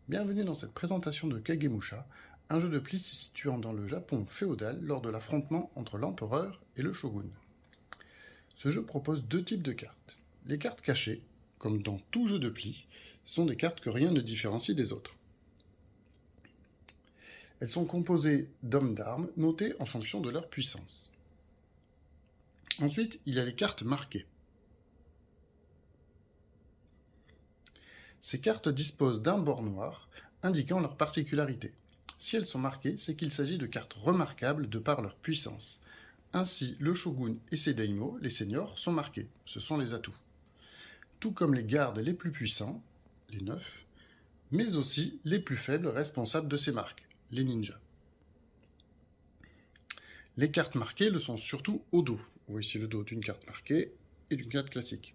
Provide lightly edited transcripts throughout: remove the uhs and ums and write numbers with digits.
Bienvenue dans cette présentation de Kagemusha, un jeu de pli se situant dans le Japon féodal lors de l'affrontement entre l'empereur et le shogun. Ce jeu propose deux types de cartes. Les cartes cachées, comme dans tout jeu de pli, sont des cartes que rien ne différencie des autres. Elles sont composées d'hommes d'armes notés en fonction de leur puissance. Ensuite, il y a les cartes marquées. Ces cartes disposent d'un bord noir indiquant leurs particularités. Si elles sont marquées, c'est qu'il s'agit de cartes remarquables de par leur puissance. Ainsi, le shogun et ses daimyo, les seigneurs, sont marqués. Ce sont les atouts. Tout comme les gardes les plus puissants, les 9, mais aussi les plus faibles responsables de ces marques, les ninjas. Les cartes marquées le sont surtout au dos. Vous voyez ici le dos d'une carte marquée et d'une carte classique.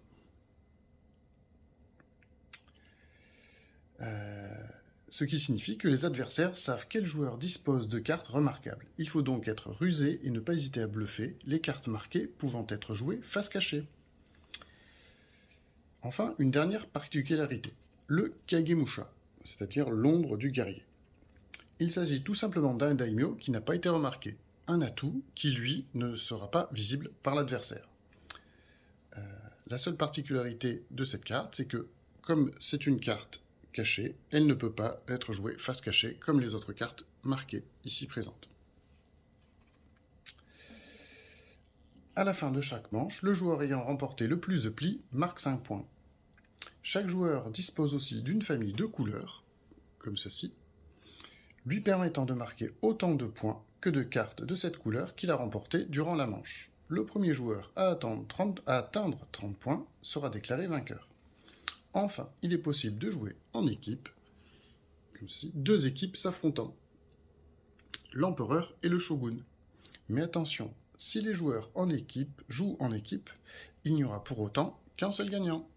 Ce qui signifie que les adversaires savent quel joueur dispose de cartes remarquables. Il faut donc être rusé et ne pas hésiter à bluffer, les cartes marquées pouvant être jouées face cachée. Enfin, une dernière particularité, le Kagemusha, c'est-à-dire l'ombre du guerrier. Il s'agit tout simplement d'un daimyo qui n'a pas été remarqué, un atout qui, lui, ne sera pas visible par l'adversaire. La seule particularité de cette carte, c'est que, comme c'est une carte cachée, elle ne peut pas être jouée face cachée comme les autres cartes marquées ici présentes. À la fin de chaque manche, le joueur ayant remporté le plus de plis marque 5 points. Chaque joueur dispose aussi d'une famille de couleurs, comme ceci, lui permettant de marquer autant de points que de cartes de cette couleur qu'il a remportées durant la manche. Le premier joueur à atteindre 30 points sera déclaré vainqueur. Enfin, il est possible de jouer en équipe, comme ceci, deux équipes s'affrontant, l'empereur et le shogun. Mais attention, si les joueurs en équipe jouent en équipe, il n'y aura pour autant qu'un seul gagnant.